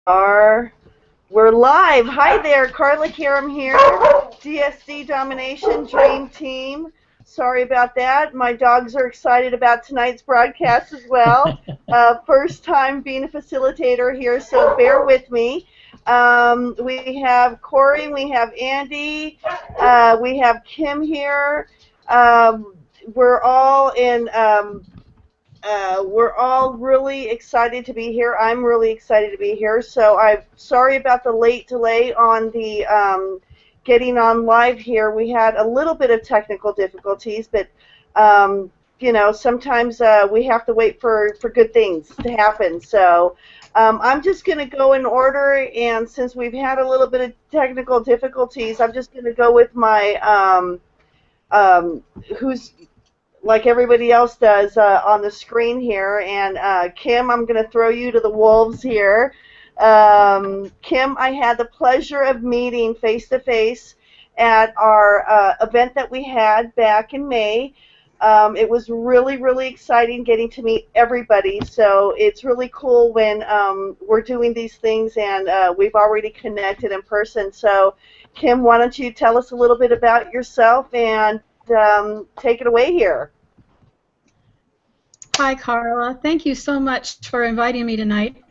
are. We're live. Hi there, Carla Karam here, DSD Domination Dream Team. Sorry about that. My dogs are excited about tonight's broadcast as well. First time being a facilitator here, so bear with me. We have Corey, we have Andy, we have Kim here. We're all in. We're all really excited to be here. I'm really excited to be here. So I'm sorry about the late delay on the getting on live here. We had a little bit of technical difficulties, but you know, sometimes we have to wait for good things to happen. So I'm just going to go in order, and since we've had a little bit of technical difficulties, I'm just going to go with my who's like everybody else does on the screen here. And Kim, I'm going to throw you to the wolves here. Kim, I had the pleasure of meeting face-to-face at our event that we had back in May. It was really, really exciting getting to meet everybody. So it's really cool when we're doing these things and we've already connected in person. So Kim, why don't you tell us a little bit about yourself and take it away here. Hi, Carla. Thank you so much for inviting me tonight.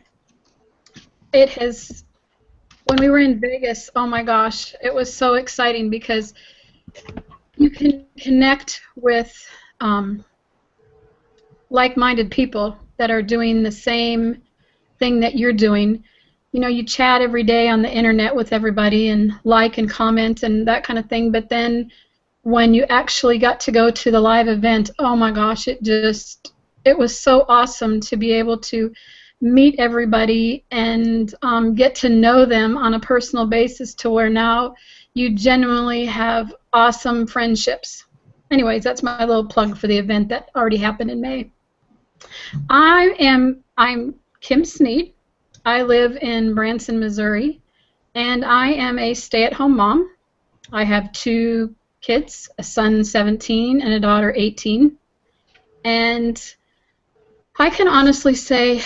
It has, when we were in Vegas, oh my gosh, it was so exciting because you can connect with like-minded people that are doing the same thing that you're doing. You know, you chat every day on the internet with everybody and like and comment and that kind of thing, but then when you actually got to go to the live event, oh my gosh, it was so awesome to be able to meet everybody and get to know them on a personal basis to where now you genuinely have awesome friendships. Anyways, that's my little plug for the event that already happened in May. I'm Kim Sneed. I live in Branson, Missouri, and I am a stay-at-home mom. I have 2 kids, a son 17 and a daughter 18. And I can honestly say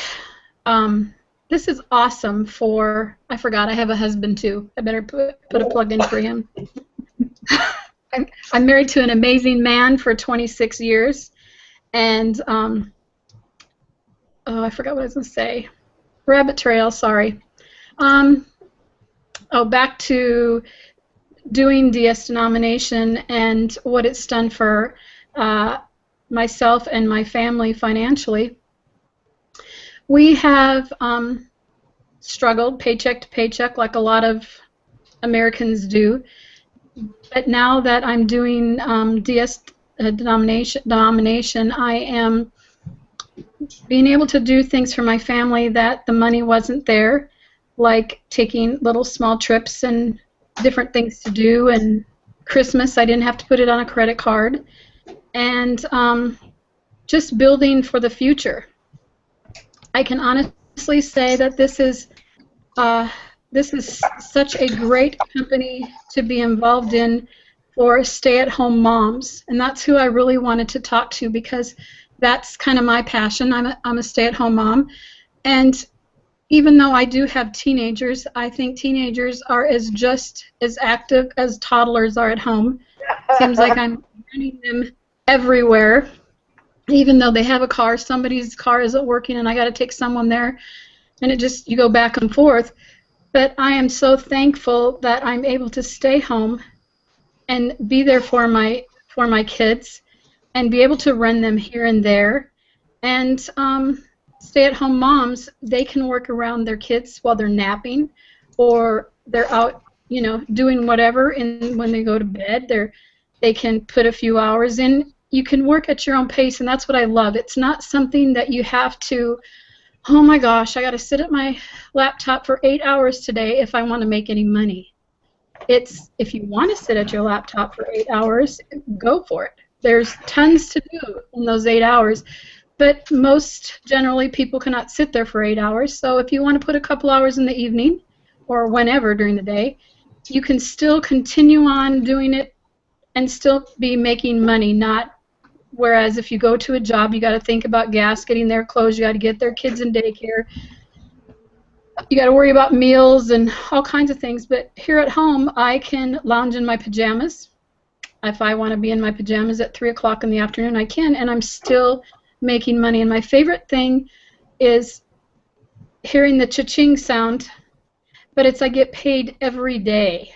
this is awesome for, I forgot, I have a husband too. I better put a plug in for him. I'm married to an amazing man for 26 years. And, oh, I forgot what I was going to say. Rabbit trail, sorry. Oh, back to doing DS denomination and what it's done for myself and my family financially. We have struggled paycheck to paycheck like a lot of Americans do, but now that I'm doing DS denomination, I am being able to do things for my family that the money wasn't there, like taking little small trips and different things to do, and Christmas I didn't have to put it on a credit card, and just building for the future. I can honestly say that this is such a great company to be involved in for stay-at-home moms, and that's who I really wanted to talk to because that's kind of my passion. I'm a stay-at-home mom, and even though I do have teenagers, I think teenagers are just as active as toddlers are at home. Seems like I'm running them everywhere. Even though they have a car, somebody's car isn't working and I got to take someone there, and you go back and forth. But I am so thankful that I'm able to stay home and be there for my kids and be able to run them here and there. And stay-at-home moms, they can work around their kids while they're napping or they're out, you know, doing whatever, and when they go to bed, they can put a few hours in. You can work at your own pace, and that's what I love. It's not something that you have to, oh my gosh, I got to sit at my laptop for 8 hours today if I want to make any money. It's, if you want to sit at your laptop for 8 hours, go for it. There's tons to do in those 8 hours, but most generally people cannot sit there for 8 hours. So if you want to put a couple hours in the evening or whenever during the day, you can still continue on doing it and still be making money, not whereas if you go to a job, you got to think about gas, getting their clothes, you got to get their kids in daycare. you got to worry about meals and all kinds of things. But here at home, I can lounge in my pajamas. If I want to be in my pajamas at 3 o'clock in the afternoon, I can, and I'm still making money. And my favorite thing is hearing the cha-ching sound, but it's I get paid every day.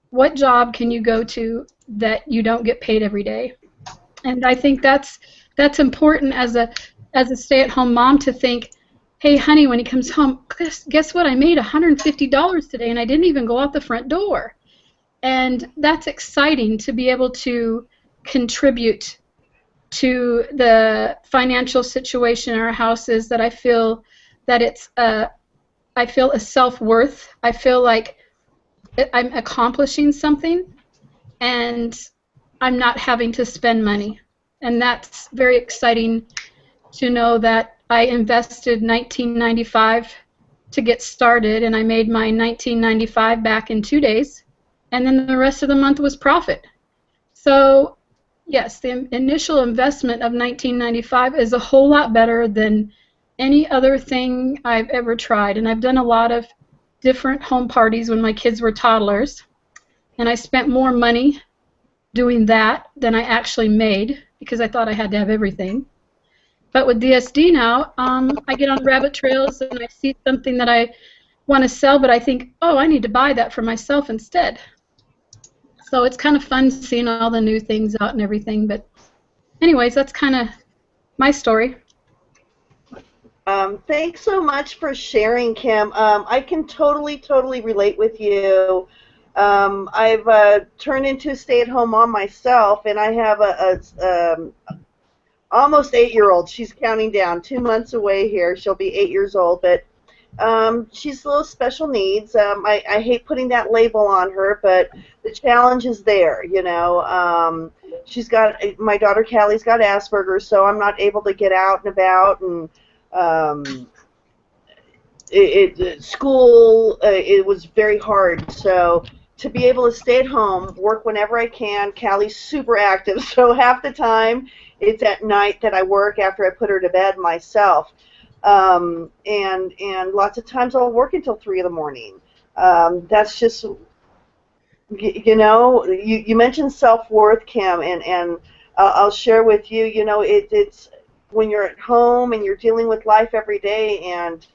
What job can you go to that you don't get paid every day? And I think that's important as a stay-at-home mom to think, hey, honey, when he comes home, guess what? I made $150 today, and I didn't even go out the front door. And that's exciting to be able to contribute to the financial situation in our houses. That I feel that I feel a self-worth. I feel like I'm accomplishing something, and I'm not having to spend money. And that's very exciting to know that I invested $19.95 to get started, and I made my $19.95 back in 2 days, and then the rest of the month was profit. So yes, the initial investment of $19.95 is a whole lot better than any other thing I've ever tried. And I've done a lot of different home parties when my kids were toddlers, and I spent more money doing that than I actually made because I thought I had to have everything. But with DSD now, I get on rabbit trails and I see something that I want to sell, but I think, oh, I need to buy that for myself instead. So it's kind of fun seeing all the new things out and everything. But anyways, that's kind of my story. Thanks so much for sharing, Kim. I can totally relate with you. I've turned into a stay-at-home mom myself, and I have a almost 8-year-old. She's counting down, 2 months away here. She'll be 8 years old, but she's a little special needs. I hate putting that label on her, but the challenge is there, you know. She's got, my daughter Callie's got Asperger's, so I'm not able to get out and about, and school, it was very hard. So to be able to stay at home, work whenever I can. Callie's super active, so half the time it's at night that I work after I put her to bed myself. And lots of times I'll work until 3 in the morning. That's just, you know, you mentioned self-worth, Kim, and I'll share with you, you know, it's when you're at home and you're dealing with life every day, and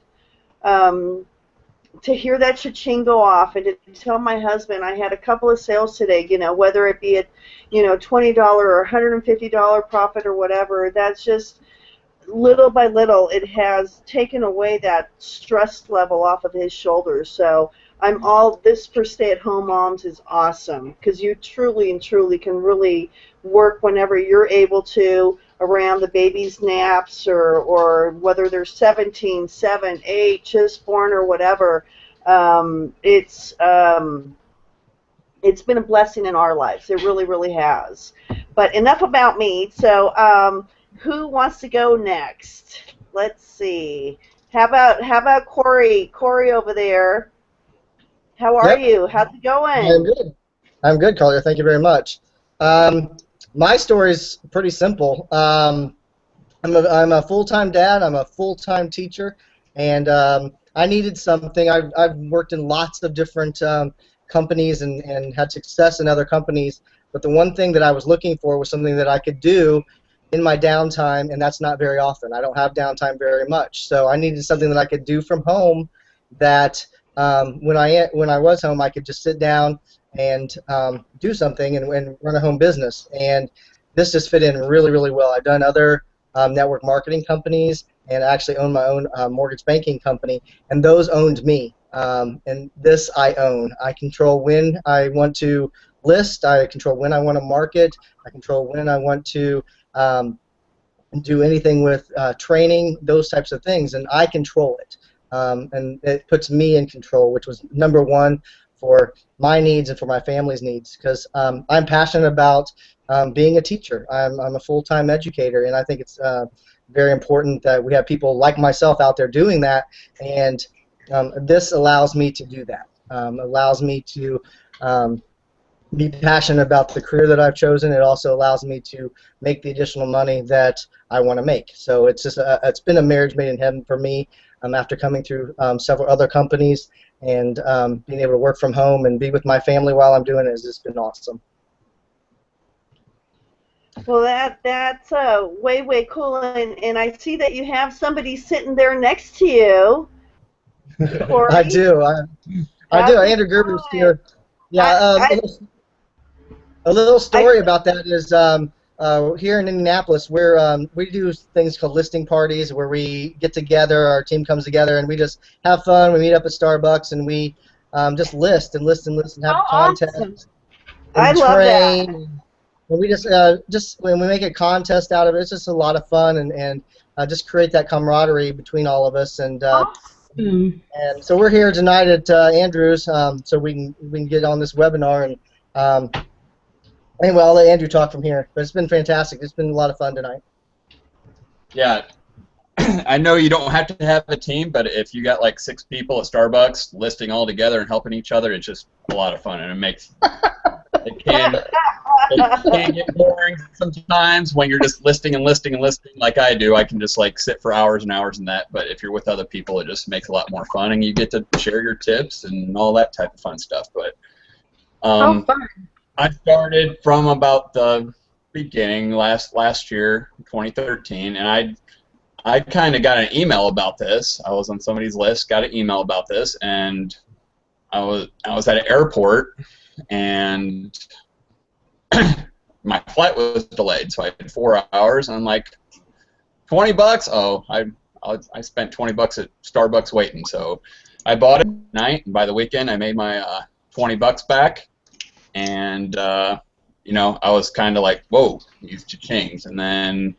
to hear that cha-ching go off, and to tell my husband I had a couple of sales today, you know, whether it be at, you know, $20 or $150 profit or whatever, that's just, little by little, it has taken away that stress level off of his shoulders. So I'm all, this for stay-at-home moms is awesome, because you truly and truly can really work whenever you're able to, around the baby's naps, or whether they're 17, 7, 8, just born or whatever. It's been a blessing in our lives. It really has. But enough about me. So who wants to go next? Let's see. How about Corey? Corey over there. How are you? How's it going? I'm good. I'm good, Collier. Thank you very much. My story is pretty simple. I'm a full-time dad. I'm a full-time teacher, and I needed something. I've worked in lots of different companies and had success in other companies, but the one thing that I was looking for was something that I could do in my downtime, and that's not very often. I don't have downtime very much, so I needed something that I could do from home that when I was home, I could just sit down and do something and run a home business. And this just fit in really well. I've done other network marketing companies, and I actually own my own mortgage banking company, and those owned me. And this I own. I control when I want to list. I control when I want to market. I control when I want to do anything with training, those types of things, and I control it. And it puts me in control, which was number one for my needs and for my family's needs, because I'm passionate about being a teacher. I'm a full-time educator, and I think it's very important that we have people like myself out there doing that, and this allows me to do that. Allows me to be passionate about the career that I've chosen. It also allows me to make the additional money that I want to make. So it's just it's been a marriage made in heaven for me. After coming through several other companies and being able to work from home and be with my family while I'm doing it has just been awesome. Well, that's way cool, and I see that you have somebody sitting there next to you, Corey. I do. I do. Andrew Gerber's here. Yeah. I, A little I, story about that is here in Indianapolis, we do things called listing parties where we get together, our team comes together, and we just have fun. We meet up at Starbucks, and we just list and list and list and have Oh, contests, awesome. and I we love that. train. And we just when we make a contest out of it, it's just a lot of fun and just create that camaraderie between all of us. Awesome. And so we're here tonight at Andrews, so we can get on this webinar and. Anyway, I'll let Andrew talk from here. But it's been fantastic. It's been a lot of fun tonight. Yeah, I know you don't have to have a team, but if you got like 6 people at Starbucks listing all together and helping each other, it's just a lot of fun, and it can get boring sometimes when you're just listing and listing and listing like I do. I can just like sit for hours and hours in that, but if you're with other people, it just makes a lot more fun, and you get to share your tips and all that type of fun stuff. But How fun. I started from about the beginning last year, 2013, and I kind of got an email about this. I was on somebody's list, got an email about this, and I was at an airport, and my flight was delayed, so I had 4 hours, and I'm like, $20? Oh, I spent $20 at Starbucks waiting, so I bought it at night, and by the weekend I made my $20 back. And, you know, I was kind of like, whoa, these changed. And then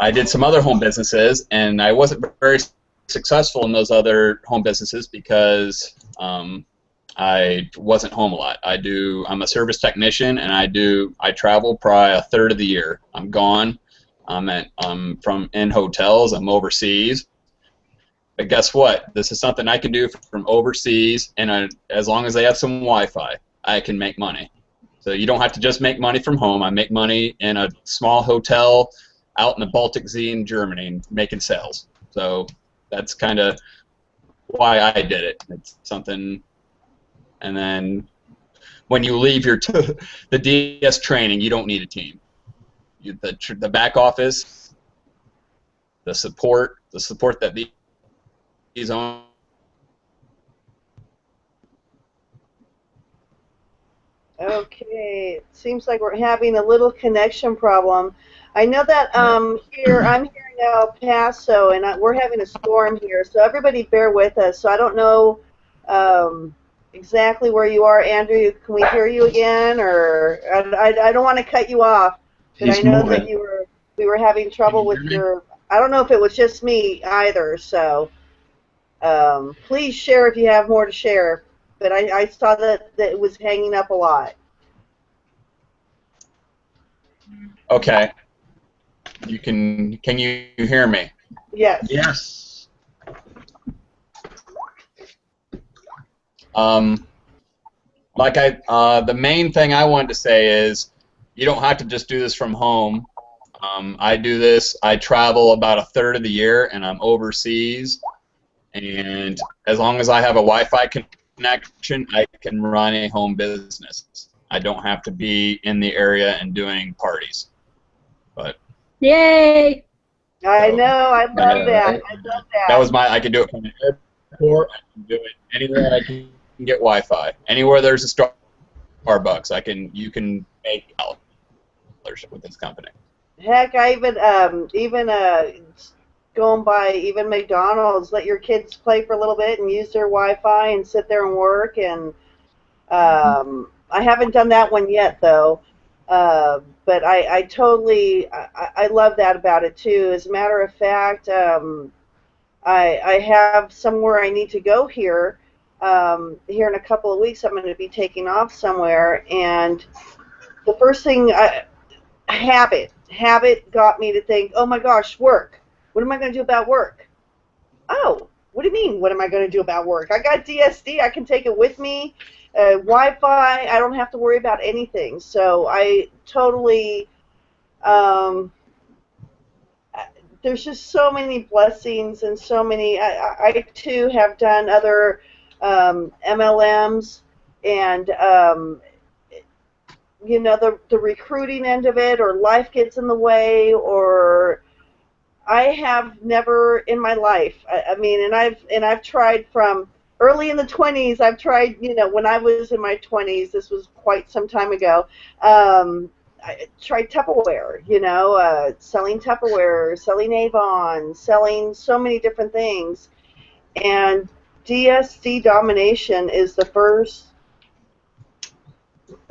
I did some other home businesses, and I wasn't very successful in those other home businesses because I wasn't home a lot. I'm a service technician, and I travel probably a third of the year. I'm gone. I'm in hotels. I'm overseas. But guess what? This is something I can do from overseas, and as long as they have some Wi-Fi, I can make money. So you don't have to just make money from home. I make money in a small hotel out in the Baltic Sea in Germany making sales. So that's kind of why I did it. It's something, and then when you leave the DS training, you don't need a team. The back office, the support that these own. Okay, it seems like we're having a little connection problem. I know that I'm here in El Paso, and we're having a storm here, so everybody bear with us. So I don't know exactly where you are, Andrew. Can we hear you again? Or I don't want to cut you off, but I know that we were having trouble with your. I don't know if it was just me either. So please share if you have more to share. But I saw that it was hanging up a lot. Okay. Can you hear me? Yes. Yes. The main thing I wanted to say is you don't have to just do this from home. I do this. I travel about a third of the year, and I'm overseas. And as long as I have a Wi-Fi connection, I can run a home business. I don't have to be in the area and doing parties. But Yay! I know. I love that. I love that. that was I could do it from the airport. I can do it anywhere I can get Wi-Fi. Anywhere there's a Starbucks, you can make dollars with this company. Heck, I even going by even McDonald's, let your kids play for a little bit and use their Wi-Fi and sit there and work. And I haven't done that one yet though. But I totally I love that about it too. As a matter of fact, I have somewhere I need to go here. Here in a couple of weeks, I'm going to be taking off somewhere, and the first thing habit got me to think, oh my gosh, work. What am I going to do about work? Oh, What do you mean? What am I going to do about work? I got DSD. I can take it with me. Wi-Fi. I don't have to worry about anything. So I totally. Um, there's just so many blessings and so many. I too have done other MLMs, and you know, the recruiting end of it, or life gets in the way, or I have never in my life. I mean, and I've tried from early in the 20s. I've tried, you know, when I was in my 20s. This was quite some time ago. I tried Tupperware, you know, selling Tupperware, selling Avon, selling so many different things. And DSD Domination is the first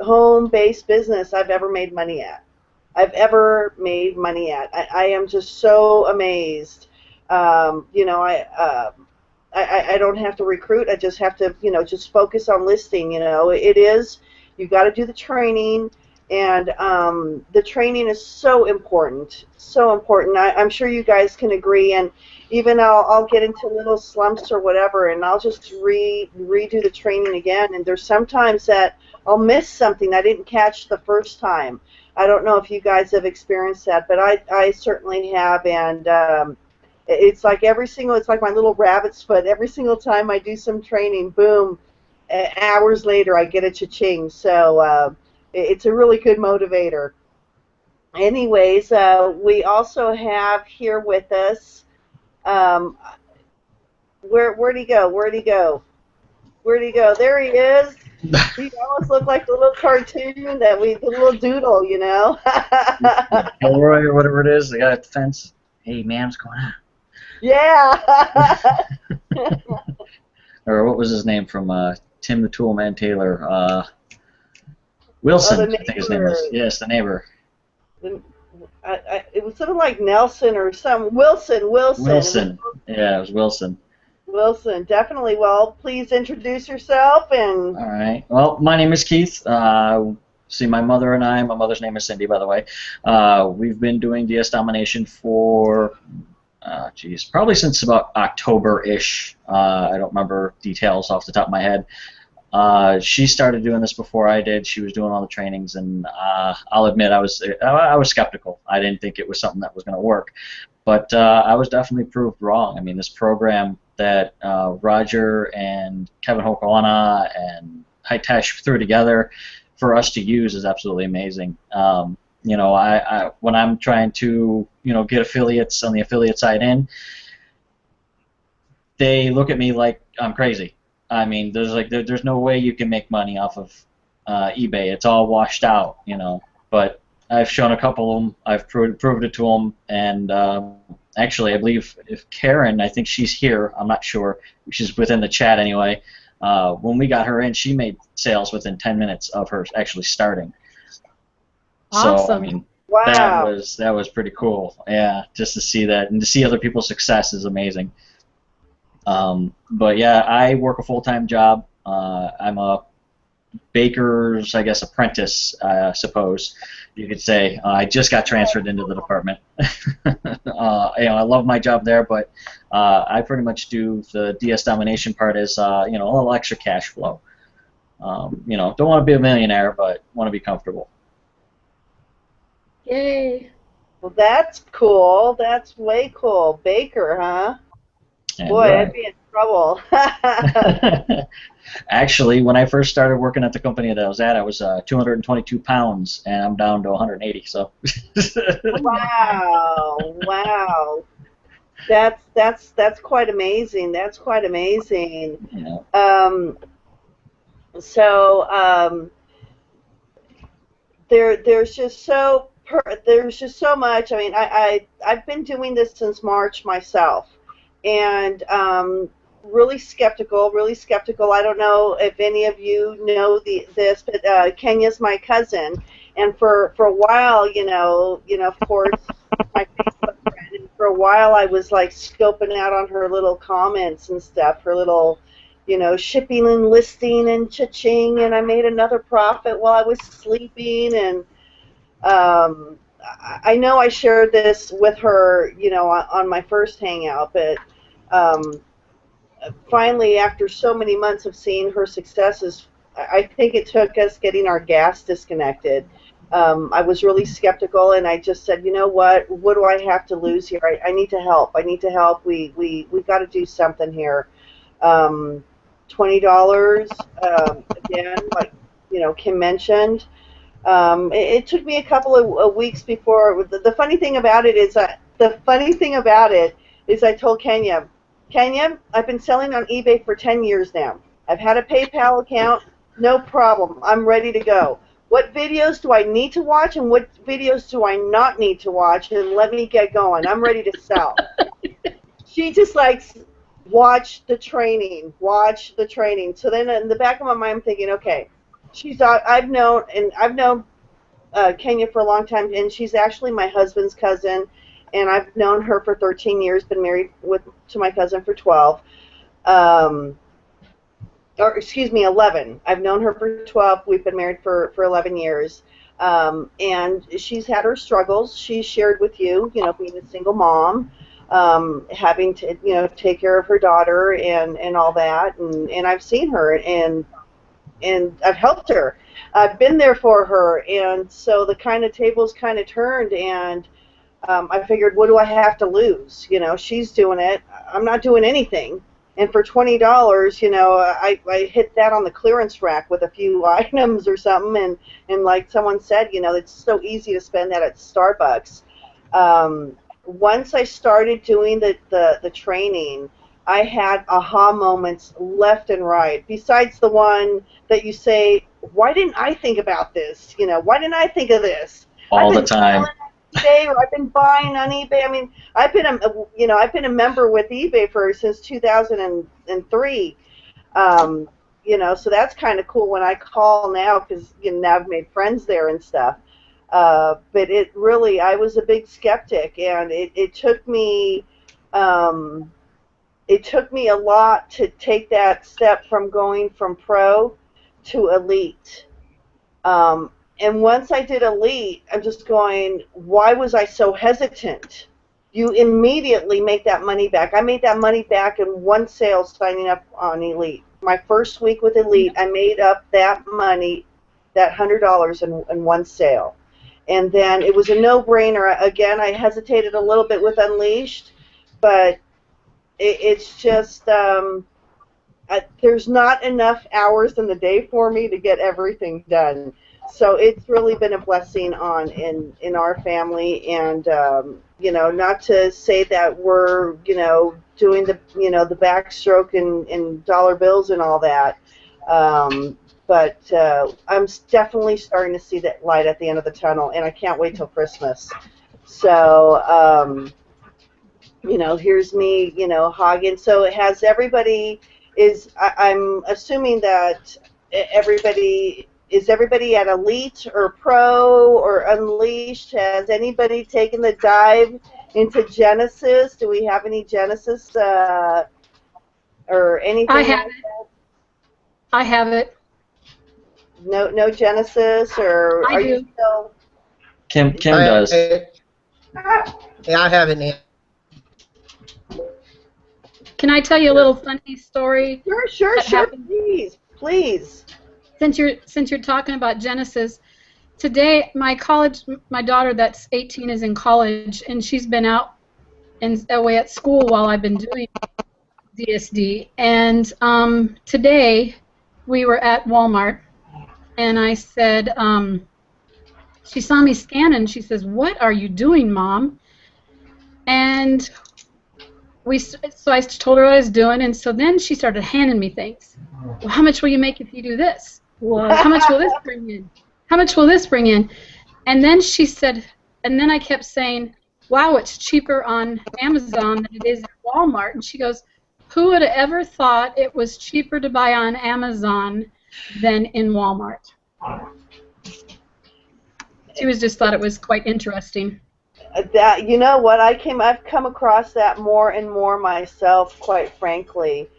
home-based business I've ever made money at. I am just so amazed. You know, I don't have to recruit. I just have to, you know, just focus on listing. You know, it is, you got to do the training, and the training is so important, so important. I'm sure you guys can agree, and even I'll get into little slumps or whatever, and I'll just redo the training again. And there's sometimes that I'll miss something I didn't catch the first time. I don't know if you guys have experienced that, but I certainly have, and it's like it's like my little rabbit's foot. Every single time I do some training, boom, hours later I get a cha-ching. So it's a really good motivator. Anyways, we also have here with us, um, where'd he go? Where'd he go? Where'd he go? There he is. He almost looked like the little cartoon the little doodle, you know. Elroy or whatever it is, the guy at the fence. Hey, man, what's going on? Yeah. Or what was his name from Tim the Toolman Taylor? Wilson, I think his name was. Yes, the neighbor. It was something like Nelson or some Wilson. Wilson. Yeah, it was Wilson. Wilson, definitely. Well, please introduce yourself and. All right. Well, my name is Keith. See, my mother and I. My mother's name is Cindy, by the way. We've been doing DS Domination for, probably since about October-ish. I don't remember details off the top of my head. She started doing this before I did. She was doing all the trainings, and I'll admit I was skeptical. I didn't think it was something that was going to work, but I was definitely proved wrong. I mean, this program that Roger and Kevin Hokalana and Hitesh threw together for us to use is absolutely amazing. You know, I when I'm trying to, you know, get affiliates on the affiliate side in, they look at me like I'm crazy. I mean, there's no way you can make money off of eBay. It's all washed out, you know. But I've shown a couple of them. I've proved it to them, and actually, I believe if Karen, I think she's here. I'm not sure. She's within the chat anyway. When we got her in, she made sales within 10 minutes of her actually starting. Awesome. So I mean, Wow. that was pretty cool. Yeah, just to see that and to see other people's success is amazing. But yeah, I work a full-time job. I'm a baker's, I guess, apprentice, I suppose you could say. I just got transferred into the department. You know, I love my job there, but I pretty much do the DS Domination part as you know, a little extra cash flow. You know, don't want to be a millionaire, but want to be comfortable. Yay. Well, that's cool. That's way cool. Baker, huh? And, Boy, I'd be in trouble. actually, when I first started working at the company that I was at, I was 222 pounds, and I'm down to 180. So. Wow! Wow! That's quite amazing. That's quite amazing. Yeah. There's just so much. I mean, I've been doing this since March myself, and really skeptical. I don't know if any of you know this, but Kenya's my cousin, and for a while, you know, of course, my Facebook friend, and for a while I was like scoping out on her little comments and stuff, her little, you know, shipping and listing and cha-ching, and I made another profit while I was sleeping, and I know I shared this with her, you know, on my first Hangout, but finally, after so many months of seeing her successes, I think it took us getting our gas disconnected. I was really skeptical, and I just said, you know what? What do I have to lose here? I need to help. I need to help. We got to do something here. $20, again, like Kim mentioned. It took me a couple of weeks before. The funny thing about it is, I told Kenya, I've been selling on eBay for 10 years now. I've had a PayPal account, no problem. I'm ready to go. What videos do I need to watch and what videos do I not need to watch? And let me get going. I'm ready to sell. She just likes watch the training. So then in the back of my mind, I'm thinking, okay, I've known Kenya for a long time, and she's actually my husband's cousin, and I've known her for 13 years, been married to my cousin for 12, or excuse me, 11. I've known her for 12. We've been married for 11 years, and she's had her struggles. She's shared with you, being a single mom, having to, take care of her daughter and all that, and I've seen her, and I've helped her. I've been there for her, and so the tables kind of turned, and I figured, what do I have to lose? She's doing it. I'm not doing anything. And for $20, I hit that on the clearance rack with a few items or something, and like someone said, it's so easy to spend that at Starbucks. Once I started doing the training, I had aha moments left and right. Besides the one that you say, why didn't I think about this? Why didn't I think of this? All the time. eBay, or I've been buying on eBay. I mean, I've been a member with eBay since 2003. So that's kind of cool when I call now, because now I've made friends there and stuff. But I was a big skeptic, and it took me. It took me a lot to take that step from going from pro to elite. And once I did elite, I'm just going, why was I so hesitant? You immediately make that money back. I made that money back in one sale signing up on elite. My first week with elite, I made up that money, that $100 in one sale. And then it was a no-brainer. Again, I hesitated a little bit with Unleashed, but it's just there's not enough hours in the day for me to get everything done. So it's really been a blessing in our family, and not to say that we're doing the backstroke and dollar bills and all that, but I'm definitely starting to see that light at the end of the tunnel, and I can't wait till Christmas. So here's me, hogging. So it has everybody I'm assuming that everybody. Is everybody at Elite or Pro or Unleashed? Has anybody taken the dive into Genesis? Do we have any Genesis or anything? I have it. I have it. No Genesis, or I are do. you still? Kim does. Yeah, I have it, Nan. Can I tell you a little funny story? Sure, happened? Please. Since you're talking about Genesis, today my daughter that's 18 is in college, and she's been out and away at school while I've been doing DSD. And today we were at Walmart, and I said, she saw me scanning, and she says, "What are you doing, Mom?" And so I told her what I was doing, and so then she started handing me things. Well, how much will you make if you do this? Well, how much will this bring in? How much will this bring in? And then she said, and then I kept saying, wow, it's cheaper on Amazon than it is at Walmart. And she goes, who would have ever thought it was cheaper to buy on Amazon than in Walmart? She just thought it was quite interesting. That what I've come across that more and more myself, quite frankly.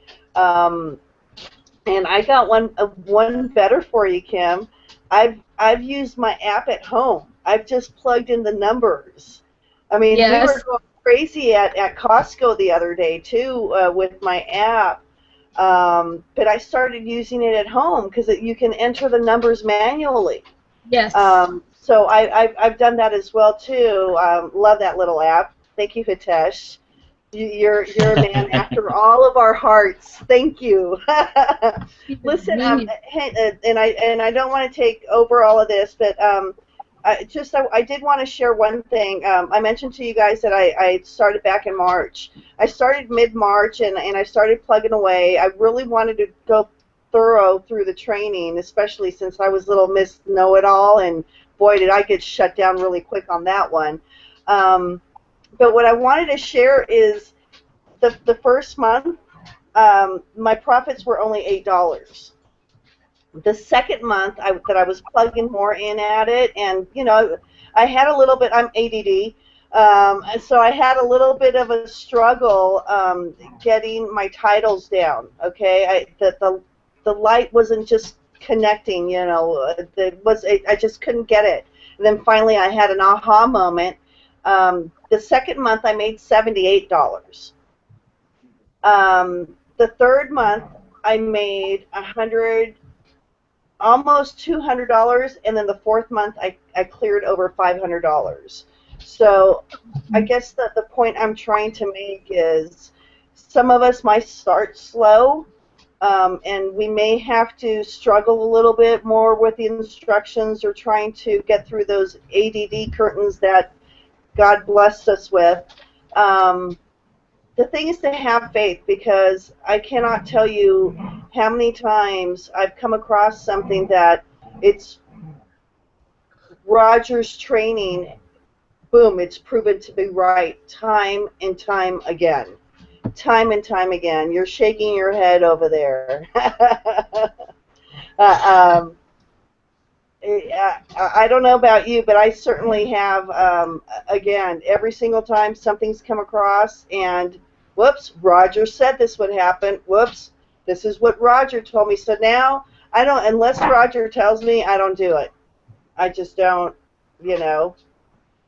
And I got one better for you, Kim. I've used my app at home. I've just plugged in the numbers. I mean, yes. We were going crazy at Costco the other day too with my app. But I started using it at home because you can enter the numbers manually. Yes. So I've done that as well too. Love that little app. Thank you, Hitesh. You're a man after all of our hearts. Thank you. Listen, hey, and I don't want to take over all of this, but I did want to share one thing. I mentioned to you guys that I started back in March. I started mid-March, and I started plugging away. I really wanted to go thorough through the training, especially since I was little Miss Know-It-All, and boy, did I get shut down really quick on that one. But what I wanted to share is the first month, my profits were only $8. The second month that I was plugging more in at it, and I had a little bit. I'm ADD, and so I had a little bit of a struggle getting my titles down. Okay, the light wasn't just connecting. I just couldn't get it. And then finally, I had an aha moment. The second month, I made $78. The third month, I made almost $200, and then the fourth month, I cleared over $500. So I guess the point I'm trying to make is some of us might start slow, and we may have to struggle a little bit more with the instructions or trying to get through those ADD curtains that God blessed us with. The thing is to have faith, because I cannot tell you how many times I've come across something that it's Roger's training, boom, it's proven to be right time and time again. Time and time again. You're shaking your head over there. I don't know about you, but I certainly have, again, every single time something's come across, and whoops, Roger said this would happen. Whoops, this is what Roger told me. So now, I don't, unless Roger tells me, I don't do it. I just don't,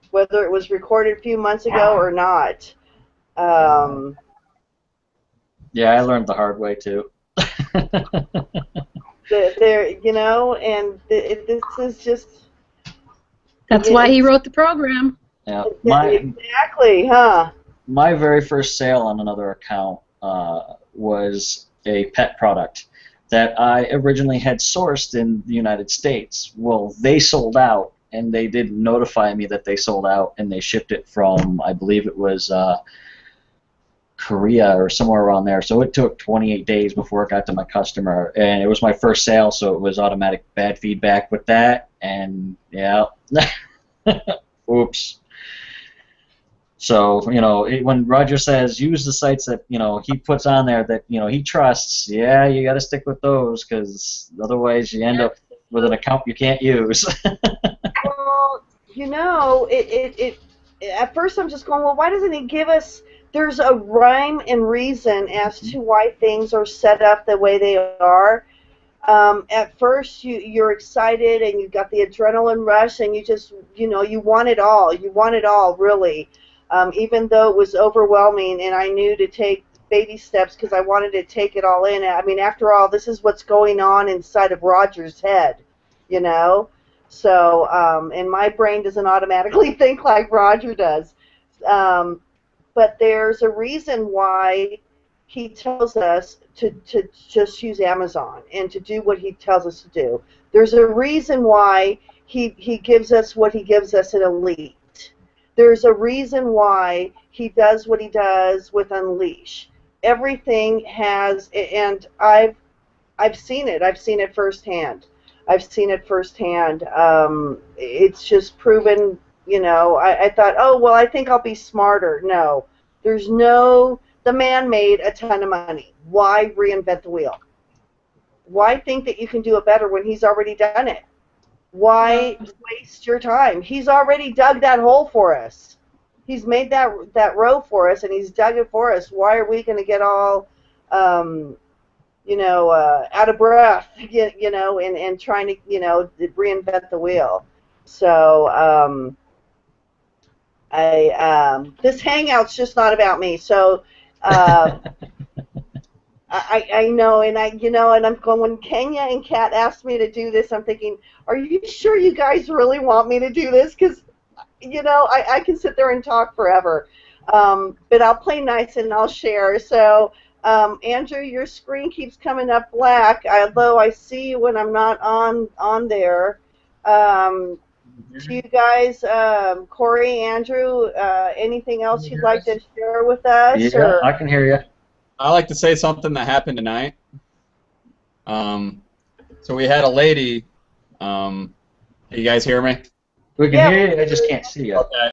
whether it was recorded a few months ago or not. Yeah, I learned the hard way, too. This is just... That's why he wrote the program. Yeah, exactly, huh? My very first sale on another account was a pet product that I originally had sourced in the United States. Well, they sold out, and they didn't notify me that they sold out, and they shipped it from, I believe it was Korea or somewhere around there. So it took 28 days before it got to my customer, and it was my first sale, so it was automatic bad feedback with that, and yeah, oops. So, when Roger says use the sites that, he puts on there that, he trusts, yeah, you got to stick with those, because otherwise you end up with an account you can't use. Well, at first I'm just going, well, why doesn't he give us, there's a rhyme and reason as to why things are set up the way they are. At first you're excited and you've got the adrenaline rush and you just, you want it all. You want it all, really. Even though it was overwhelming and I knew to take baby steps because I wanted to take it all in. I mean, after all, this is what's going on inside of Roger's head, So, and my brain doesn't automatically think like Roger does. But there's a reason why he tells us to just use Amazon and to do what he tells us to do. There's a reason why he gives us what he gives us at Elite. There's a reason why he does what he does with Unleash. Everything has, and I've seen it. I've seen it firsthand. It's just proven, I thought, oh, well, I think I'll be smarter. No. The man made a ton of money. Why reinvent the wheel? Why think that you can do it better when he's already done it? Why waste your time? He's already dug that hole for us. He's made that row for us, and he's dug it for us. Why are we going to get all, out of breath, and trying to, reinvent the wheel? So, this Hangout's just not about me. So, I know, and and I'm going, when Kenya and Kat asked me to do this, I'm thinking, are you sure you guys really want me to do this? Because, I can sit there and talk forever. But I'll play nice and I'll share. So, Andrew, your screen keeps coming up black, although I see you when I'm not on there. Do you guys, Corey, Andrew, anything else you'd like to share with us? Yeah, Or I can hear you. I like to say something that happened tonight. So we had a lady. You guys hear me? We can Yeah. hear you, I just can't see you. Okay.